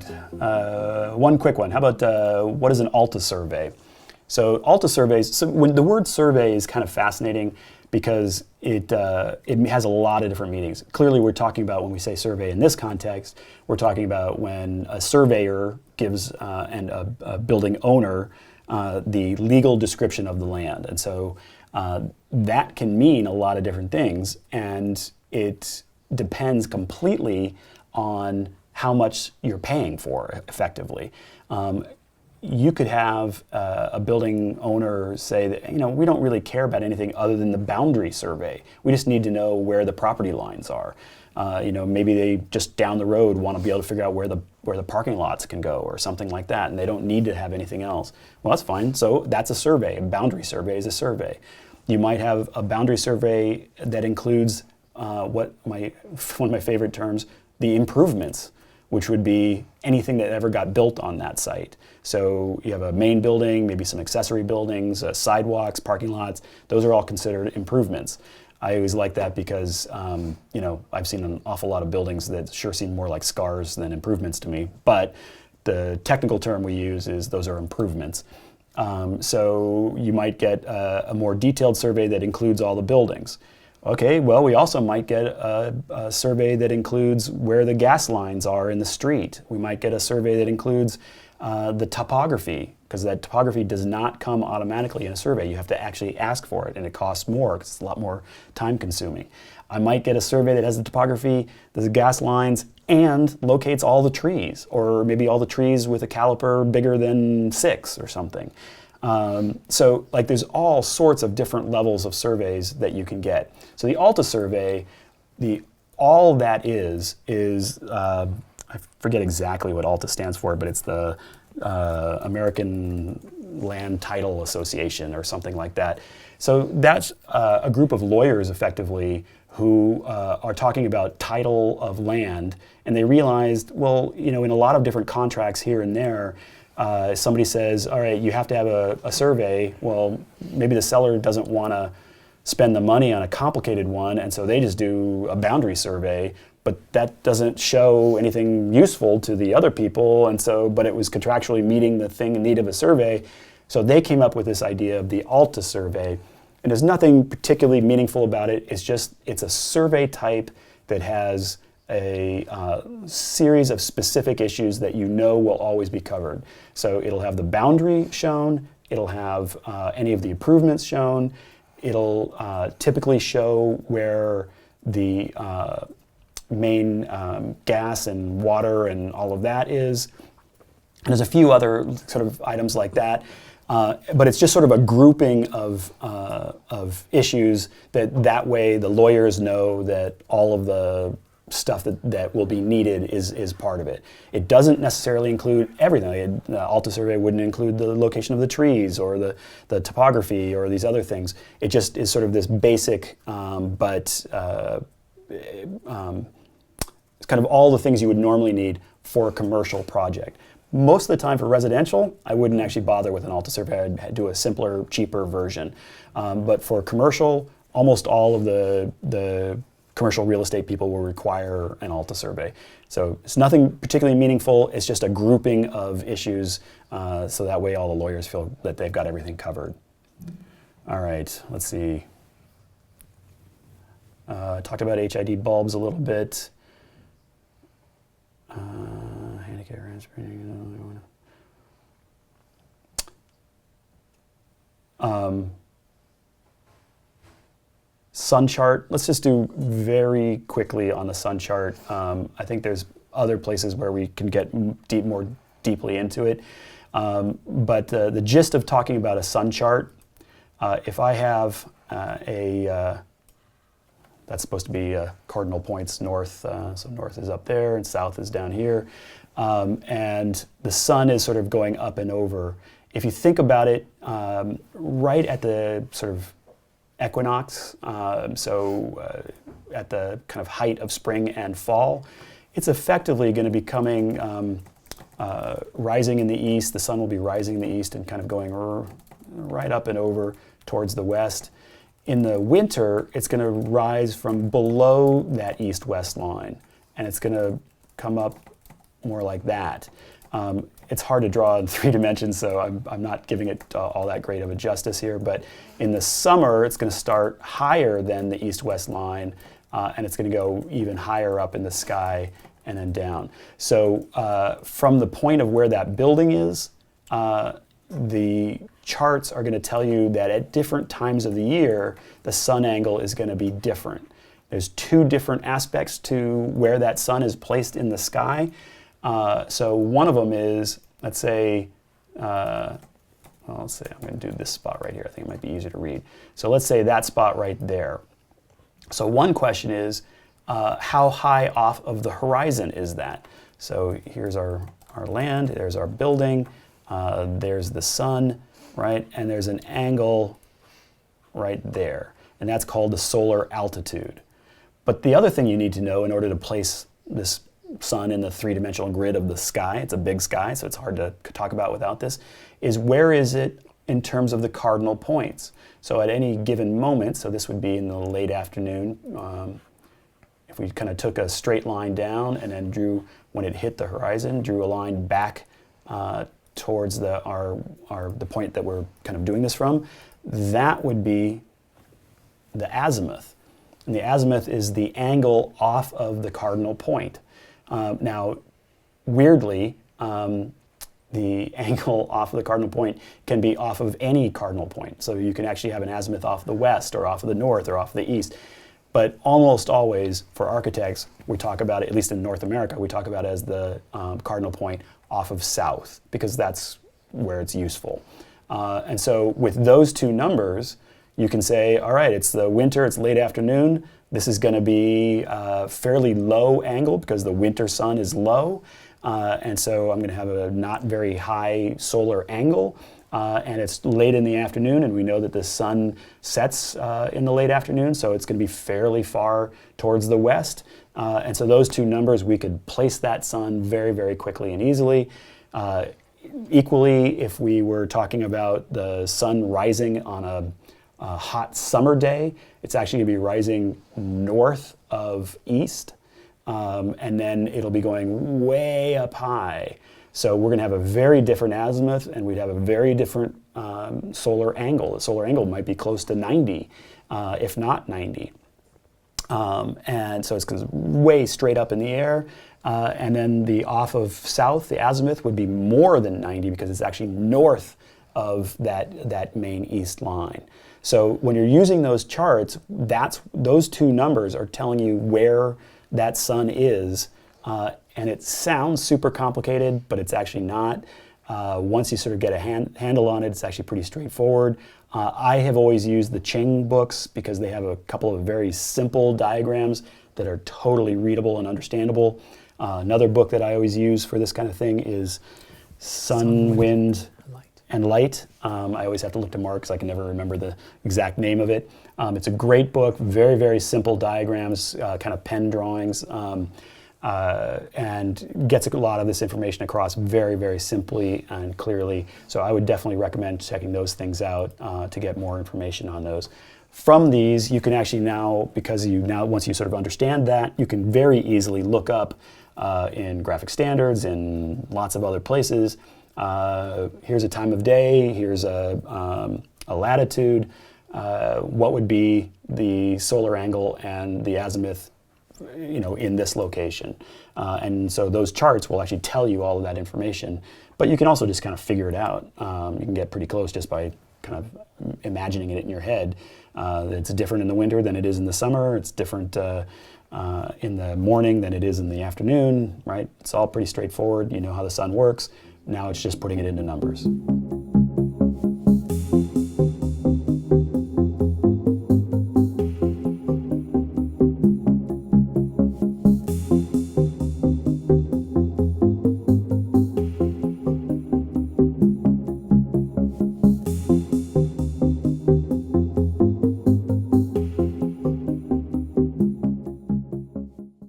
right, one quick one. How about what is an Alta survey? So Alta surveys, so when the word survey is kind of fascinating because it has a lot of different meanings. Clearly we're talking about, when we say survey in this context, we're talking about when a surveyor gives and a building owner the legal description of the land. And so that can mean a lot of different things, and it depends completely on how much you're paying for, effectively. You could have a building owner say that, we don't really care about anything other than the boundary survey. We just need to know where the property lines are. Maybe they just down the road want to be able to figure out where the parking lots can go or something like that, and they don't need to have anything else. Well, that's fine. So that's a survey. A boundary survey is a survey. You might have a boundary survey that includes one of my favorite terms, the improvements, which would be anything that ever got built on that site. So you have a main building, maybe some accessory buildings, sidewalks, parking lots. Those are all considered improvements. I always like that because I've seen an awful lot of buildings that sure seem more like scars than improvements to me. But the technical term we use is those are improvements. So you might get a more detailed survey that includes all the buildings. Okay, well, we also might get a survey that includes where the gas lines are in the street. We might get a survey that includes the topography, because that topography does not come automatically in a survey. You have to actually ask for it, and it costs more because it's a lot more time consuming. I might get a survey that has the topography, the gas lines, and locates all the trees, or maybe all the trees with a caliper bigger than 6 or something. So there's all sorts of different levels of surveys that you can get. So the Alta survey, all that is I forget exactly what Alta stands for, but it's the American Land Title Association or something like that. So that's a group of lawyers, effectively, who are talking about title of land, and they realized, well, in a lot of different contracts here and there, somebody says, all right, you have to have a survey. Well, maybe the seller doesn't want to spend the money on a complicated one, and so they just do a boundary survey, but that doesn't show anything useful to the other people, and so, but it was contractually meeting the need of a survey. So they came up with this idea of the Alta survey, and there's nothing particularly meaningful about it. It's a survey type that has a series of specific issues that will always be covered. So it'll have the boundary shown, it'll have any of the improvements shown, it'll typically show where the main gas and water and all of that is. And there's a few other sort of items like that. But it's just sort of a grouping of issues that way the lawyers know that all of the stuff that will be needed is part of it. It doesn't necessarily include everything. The Alta survey wouldn't include the location of the trees or the topography or these other things. It just is sort of this basic, but it's kind of all the things you would normally need for a commercial project. Most of the time for residential, I wouldn't actually bother with an Alta survey. I'd do a simpler, cheaper version. But for commercial, almost all of the commercial real estate people will require an Alta survey. So it's nothing particularly meaningful. It's just a grouping of issues, so that way all the lawyers feel that they've got everything covered. All right, let's see. Talked about HID bulbs a little bit. Handicap ramps. Sun chart. Let's just do very quickly on the sun chart. I think there's other places where we can get more deeply into it. But the gist of talking about a sun chart, if I have that's supposed to be cardinal points north, so north is up there and south is down here. And the sun is sort of going up and over. If you think about it, right at the sort of equinox, at the kind of height of spring and fall, it's effectively going to be coming, rising in the east. The sun will be rising in the east and kind of going right up and over towards the west. In the winter, it's going to rise from below that east-west line, and it's going to come up more like that. It's hard to draw in 3 dimensions, so I'm not giving it all that great of a justice here, but in the summer it's going to start higher than the east-west line, and it's going to go even higher up in the sky and then down. So from the point of where that building is, the charts are going to tell you that at different times of the year, the sun angle is going to be different. There's 2 different aspects to where that sun is placed in the sky. So one of them is, let's say, I'm going to do this spot right here. I think it might be easier to read. So let's say that spot right there. So one question is, how high off of the horizon is that? So here's our land, there's our building, there's the sun, right? And there's an angle right there. And that's called the solar altitude. But the other thing you need to know in order to place this sun in the 3-dimensional grid of the sky, it's a big sky, so it's hard to talk about without this, is where is it in terms of the cardinal points. So at any given moment, so this would be in the late afternoon, if we kind of took a straight line down and then drew, when it hit the horizon, drew a line back towards the point that we're kind of doing this from, that would be the azimuth. And the azimuth is the angle off of the cardinal point. Now, weirdly, the angle off of the cardinal point can be off of any cardinal point. So you can actually have an azimuth off the west or off of the north or off the east. But almost always, for architects, we talk about it, at least in North America, we talk about it as the cardinal point off of south, because that's where it's useful. And so with those 2 numbers, you can say, all right, it's the winter, it's late afternoon. This is going to be a fairly low angle because the winter sun is low. And so I'm going to have a not very high solar angle. And it's late in the afternoon, and we know that the sun sets in the late afternoon, so it's going to be fairly far towards the west. And so those 2 numbers, we could place that sun very, very quickly and easily. Equally, if we were talking about the sun rising on a hot summer day, it's actually going to be rising north of east, and then it'll be going way up high. So we're going to have a very different azimuth, and we'd have a very different solar angle. The solar angle might be close to 90, if not 90. And so it's way straight up in the air. And then the off of south, the azimuth, would be more than 90 because it's actually north of that main east line. So when you're using those charts, those 2 numbers are telling you where that sun is. And it sounds super complicated, but it's actually not. Once you sort of get a handle on it, it's actually pretty straightforward. I have always used the Ching books because they have a couple of very simple diagrams that are totally readable and understandable. Another book that I always use for this kind of thing is Sun, Wind, and Light. I always have to look to Mark because I can never remember the exact name of it. It's a great book, very, very simple diagrams, kind of pen drawings. And gets a lot of this information across very, very simply and clearly. So I would definitely recommend checking those things out to get more information on those. From these, you can actually now, once you sort of understand that, you can very easily look up in graphic standards and lots of other places. Here's a time of day, here's a latitude, what would be the solar angle and the azimuth in this location. And so those charts will actually tell you all of that information, but you can also just kind of figure it out. You can get pretty close just by kind of imagining it in your head. It's different in the winter than it is in the summer. It's different in the morning than it is in the afternoon, right? It's all pretty straightforward. You know how the sun works. Now it's just putting it into numbers.